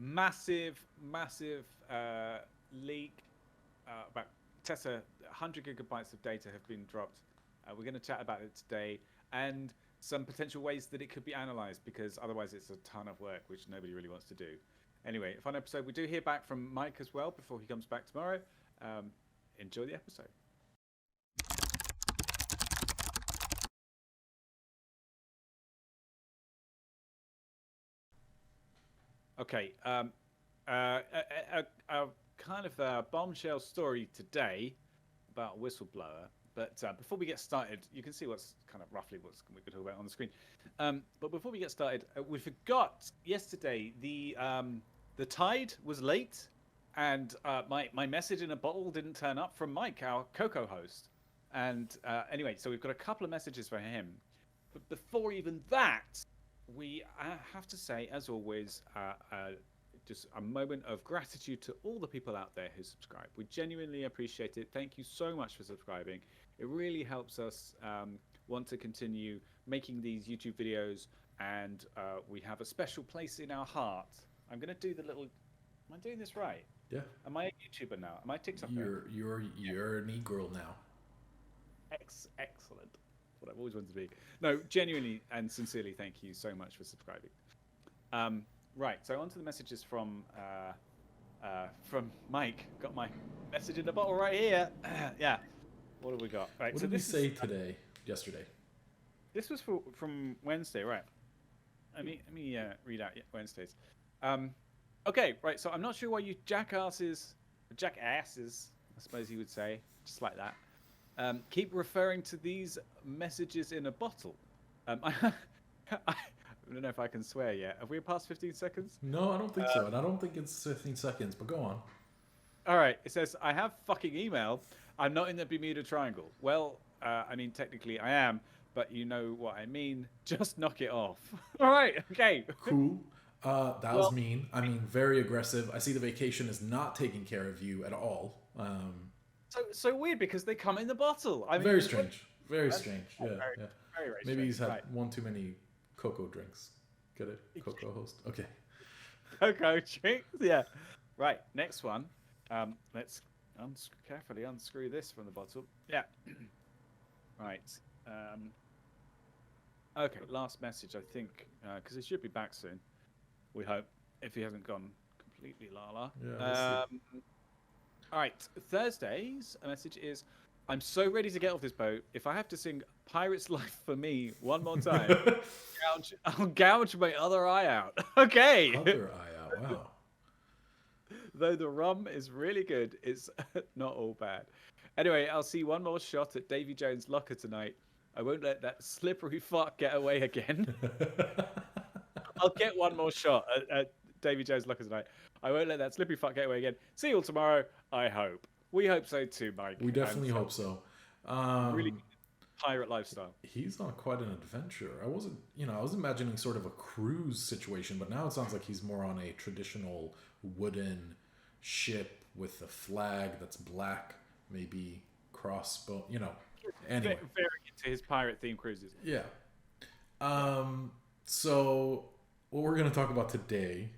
massive leak about Tesla. 100 gigabytes of data have been dropped. We're going to chat about it today and some potential ways that it could be analyzed, because otherwise it's a ton of work which nobody really wants to do. Anyway, a fun episode. We do hear back from Mike as well before he comes back tomorrow. Enjoy the episode. Okay. A kind of a bombshell story today about a whistleblower. But before we get started, you can see what's kind of roughly what's we could talk about on the screen. But before we get started, we forgot yesterday the tide was late, and my message in a bottle didn't turn up from Mike, our Coco host. And anyway, so we've got a couple of messages for him. But before even that, we have to say, as always, just a moment of gratitude to all the people out there who subscribe. We genuinely appreciate it. Thank you so much for subscribing. It really helps us want to continue making these YouTube videos, and we have a special place in our heart. I'm going to do the little. Am I doing this right? Yeah. Am I a YouTuber now? Am I a TikToker? You're an e-girl now. Excellent. What I've always wanted to be. No, genuinely and sincerely, thank you so much for subscribing. Right, so on to the messages from Mike. Got my message in the bottle right here. Yeah. What have we got? Right. What so did we this say is, today? Yesterday. This was from Wednesday, right? Let me read out Wednesdays. Okay, right. So I'm not sure why you jackasses, I suppose you would say, just like that, keep referring to these messages in a bottle. I don't know if I can swear yet. Have we passed 15 seconds? No, I don't think so. And I don't think it's 15 seconds, but go on. All right. It says, I have fucking email. I'm not in the Bermuda Triangle. Well, I mean, technically I am, but you know what I mean. Just knock it off. All right. Okay. Cool. That was mean. I mean, very aggressive. I see the vacation is not taking care of you at all. So weird, because they come in the bottle. I mean, very strange. Very strange. Yeah. Yeah. Very Maybe strange. he's had Right. one too many cocoa drinks. Get it? Cocoa host. Okay. Cocoa drinks. Yeah. Right. Next one. Let's carefully unscrew this from the bottle. Yeah. Right. Okay. Last message, I think, because he should be back soon. We hope, if he hasn't gone completely la-la. Yeah, we'll see. All right. Thursday's message is, I'm so ready to get off this boat. If I have to sing Pirate's Life for Me one more time, I'll gouge my other eye out. Okay. Other eye out. Wow. Though the rum is really good, it's not all bad. Anyway, I'll see one more shot at Davy Jones' locker tonight. I won't let that slippery fuck get away again. I'll get one more shot at Davy Jones' locker tonight. I won't let that slippery fuck get away again. See you all tomorrow, I hope. We hope so too, Mike. We definitely hope so. Really pirate lifestyle. He's on quite an adventure. I was imagining sort of a cruise situation, but now it sounds like he's more on a traditional wooden ship with a flag that's black, maybe crossbow, anyway. Very into his pirate themed cruises. Yeah. So what we're going to talk about today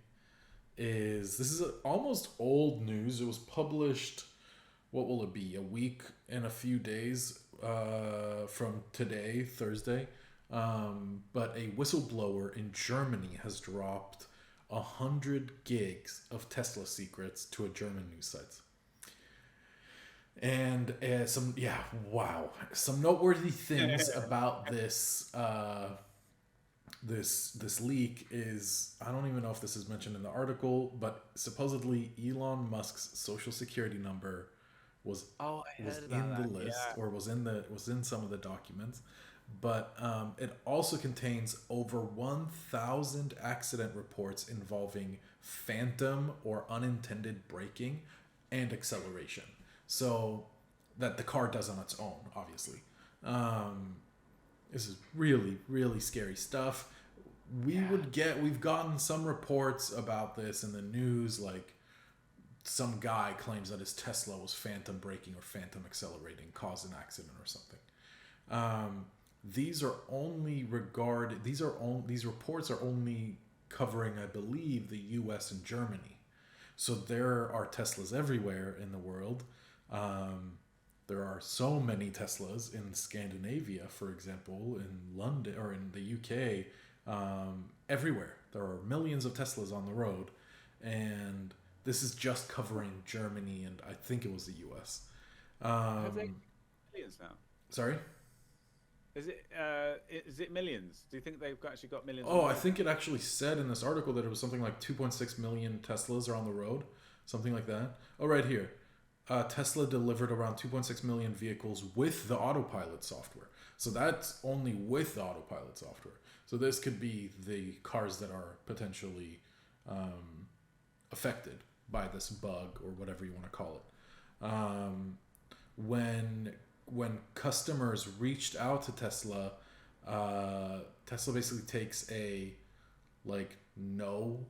is, this is almost old news. It was published, what will it be, a week and a few days from today, Thursday. But a whistleblower in Germany has dropped 100 gigs of Tesla secrets to a German news site. And some noteworthy things about this this leak is, I don't even know if this is mentioned in the article, but supposedly Elon Musk's social security number was in the list, or was in some of the documents. But it also contains over 1,000 accident reports involving phantom or unintended braking and acceleration. So that the car does on its own, obviously. This is really, really scary stuff. We've gotten some reports about this in the news, like some guy claims that his Tesla was phantom braking or phantom accelerating, caused an accident or something. These reports are only covering, I believe, the U.S. and Germany. So there are Teslas everywhere in the world. There are so many Teslas in Scandinavia, for example, in London or in the UK, everywhere. There are millions of Teslas on the road, and this is just covering Germany and I think it was the US. Have they Um, millions now? Sorry? Is it millions? Do you think they've actually got millions on Oh, the I road think now? it actually said in this article that it was something like 2.6 million Teslas are on the road, something like that. Oh, right here. Tesla delivered around 2.6 million vehicles with the autopilot software. So that's only with the autopilot software. So this could be the cars that are potentially um, affected by this bug or whatever you want to call it. When when customers reached out to Tesla, Tesla basically takes a like no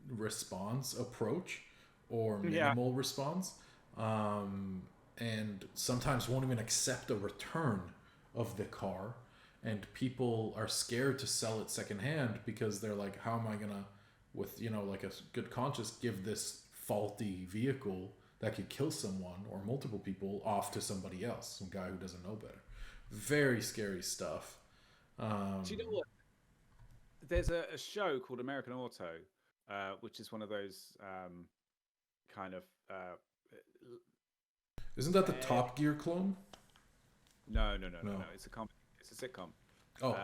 response approach or Yeah. minimal response, and sometimes won't even accept a return of the car. And people are scared to sell it secondhand because they're like, how am I gonna, with like a good conscience, give this faulty vehicle that could kill someone or multiple people off to somebody else, some guy who doesn't know better. Very scary stuff. Do you know Um, what? There's a show called American Auto, which is one of those kind of isn't that the fairly. Top Gear clone? No. No. It's a sitcom. Oh,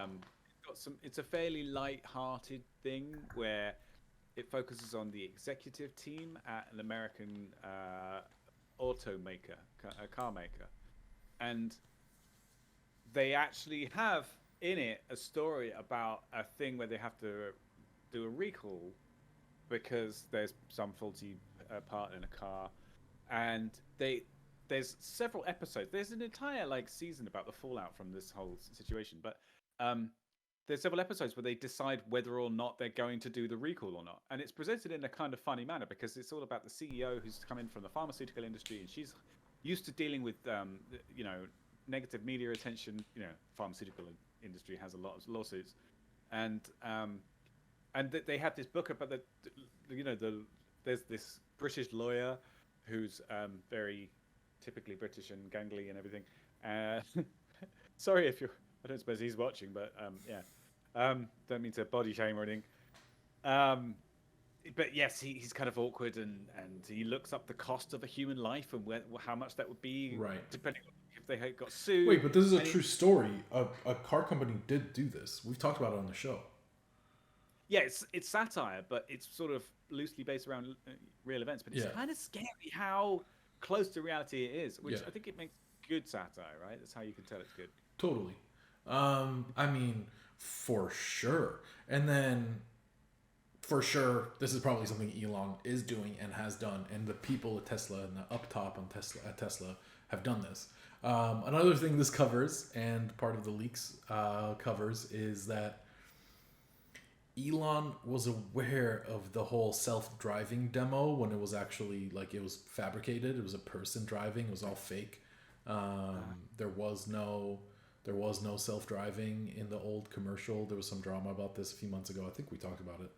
It's got some. It's a fairly light-hearted thing where it focuses on the executive team at an American automaker, a car maker, and they actually have in it a story about a thing where they have to do a recall because there's some faulty part in a car, and there's several episodes. There's an entire like season about the fallout from this whole situation, but um, there's several episodes where they decide whether or not they're going to do the recall or not, and it's presented in a kind of funny manner because it's all about the CEO who's come in from the pharmaceutical industry, and she's used to dealing with negative media attention. Pharmaceutical industry has a lot of lawsuits, and they have this book about there's this British lawyer who's very typically British and gangly and everything. Uh, sorry if you're. I don't suppose he's watching, but yeah. Don't mean to body shame or anything. Um, but yes, he's kind of awkward and he looks up the cost of a human life and how much that would be right. depending on if they had got sued. Wait, but this is a And true story. A car company did do this. We've talked about it on the show. yeah, it's satire, but it's sort of loosely based around real events. But it's Yeah, kind of scary how close to reality it is, yeah, which I think it makes good satire, right? That's how you can tell it's good. totally. I mean, for sure. And then, for sure, this is probably something Elon is doing and has done, and the people at Tesla and the up top on Tesla at Tesla have done this. Another thing this covers, and part of the leaks covers, is that Elon was aware of the whole self-driving demo when it was actually like it was fabricated. It was a person driving. It was all fake. Uh, There was no self-driving in the old commercial. There was some drama about this a few months ago. I think we talked about it.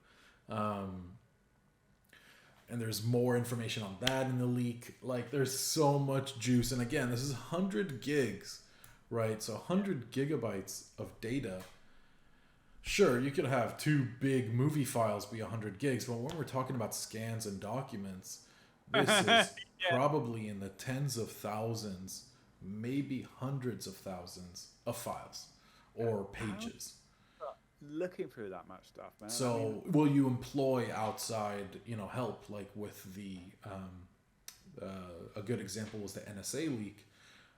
And there's more information on that in the leak. Like there's so much juice. And again, this is 100 gigs, right? So yeah. 100 gigabytes of data. Sure, you could have two big movie files be 100 gigs, but when we're talking about scans and documents, this is Yeah. probably in the tens of thousands, maybe hundreds of thousands of files or How pages. looking through that much stuff, man? I mean, So, will you employ outside, help? Like with a good example was the NSA leak.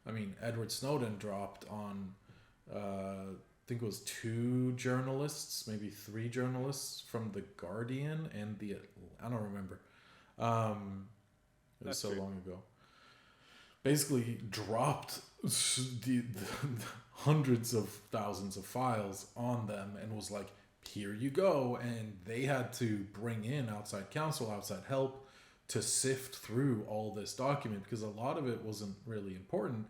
I mean, Edward Snowden dropped on, I think it was two journalists, maybe three journalists from the Guardian and I don't remember. It was that's so true. long ago. Basically, dropped the hundreds of thousands of files on them and was like, here you go. And they had to bring in outside counsel, outside help to sift through all this document because a lot of it wasn't really important,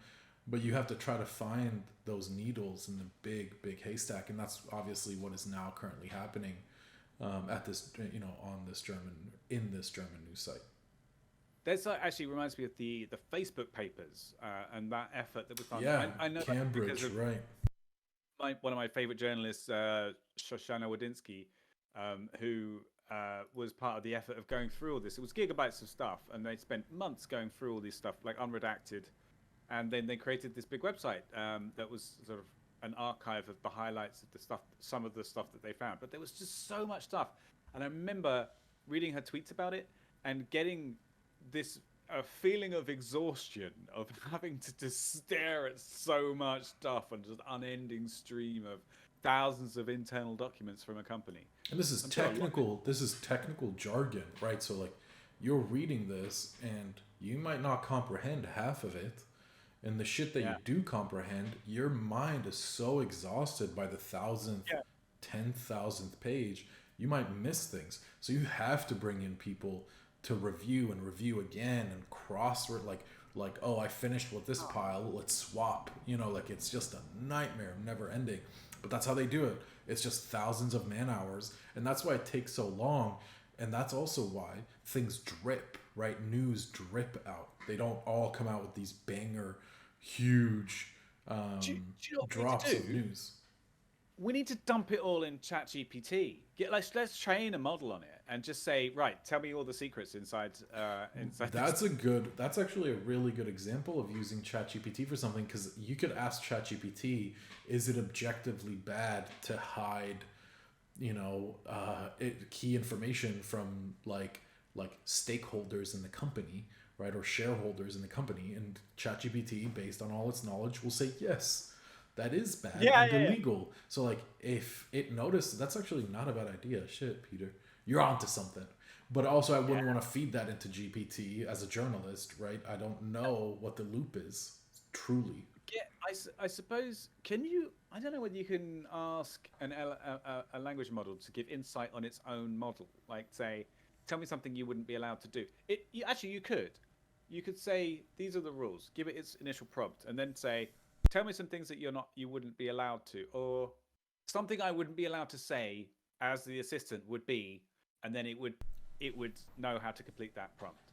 but you have to try to find those needles in the big haystack. And that's obviously what is now currently happening at this, in this German news site. That actually reminds me of the Facebook papers and that effort that was done. Yeah, I know Cambridge, right? One of my favorite journalists, Shoshana Wadinsky, who was part of the effort of going through all this. It was gigabytes of stuff, and they spent months going through all this stuff, like unredacted, and then they created this big website that was sort of an archive of the highlights of the stuff, some of the stuff that they found. But there was just so much stuff, and I remember reading her tweets about it and getting this a feeling of exhaustion of having to just stare at so much stuff and just unending stream of thousands of internal documents from a company. And this is technical jargon, right? So like you're reading this and you might not comprehend half of it. And the shit that you do comprehend, your mind is so exhausted by the 10,000th page, you might miss things. So you have to bring in people to review and review again and cross like, oh, I finished with this pile, let's swap. Like it's just a nightmare, never ending. But that's how they do it. It's just thousands of man hours, and that's why it takes so long. And that's also why things drip, right? News drip out. They don't all come out with these banger, huge drops of news. We need to dump it all in ChatGPT. Let's train a model on it and just say, right, tell me all the secrets inside. That's actually a really good example of using ChatGPT for something, because you could ask ChatGPT, is it objectively bad to hide, key information from like stakeholders in the company, right, or shareholders in the company? And ChatGPT, based on all its knowledge, will say yes. That is bad and illegal. Yeah. So like if it noticed, that's actually not a bad idea. Shit, Peter, you're onto something. But also I wouldn't want to feed that into GPT as a journalist, right? I don't know what the loop is truly. Yeah, I suppose, I don't know whether you can ask a language model to give insight on its own model. Like say, tell me something you wouldn't be allowed to do. You could. You could say, these are the rules. Give it its initial prompt and then say, tell me some things that you wouldn't be allowed to, or something I wouldn't be allowed to say as the assistant would be, and then it would know how to complete that prompt.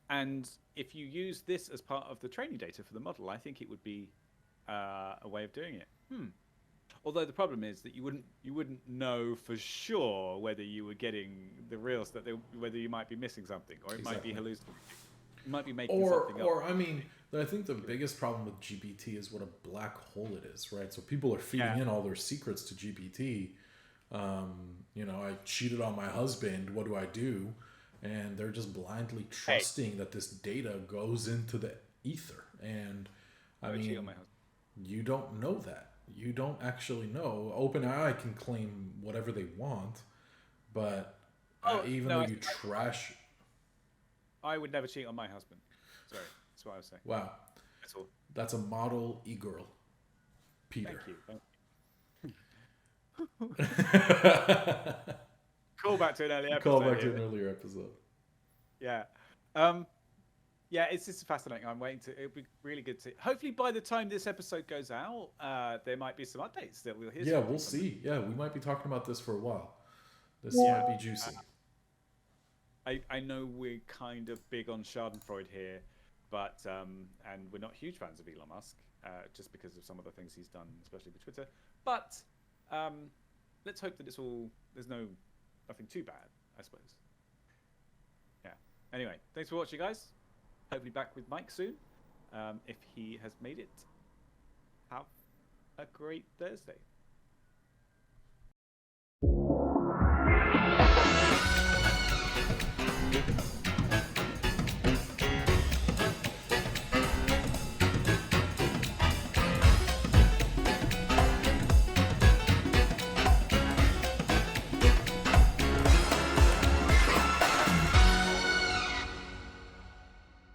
And if you use this as part of the training data for the model, I think it would be a way of doing it. Although the problem is that you wouldn't know for sure whether you were getting the real stuff, whether you might be missing something, or it might be hallucinating. You might be making something up. Or I mean, I think the biggest problem with GPT is what a black hole it is, right? So people are feeding in all their secrets to GPT. I cheated on my husband. What do I do? And they're just blindly trusting that this data goes into the ether. And I mean, you don't know that. You don't actually know. OpenAI can claim whatever they want, but though you trash. I would never cheat on my husband. Sorry, that's what I was saying. Wow. That's all. That's a model e-girl. Peter. Thank you. Call back to an earlier episode. Yeah. It's just fascinating. I'm waiting it'll be really good to, hopefully by the time this episode goes out, there might be some updates that we'll hear. Yeah, we'll see. Yeah, we might be talking about this for a while. This might be juicy. I know we're kind of big on Schadenfreude here, but and we're not huge fans of Elon Musk, just because of some of the things he's done, especially with Twitter. But let's hope that there's nothing too bad, I suppose. Yeah. Anyway, thanks for watching, guys. Hopefully back with Mike soon, if he has made it. Have a great Thursday. Thank you.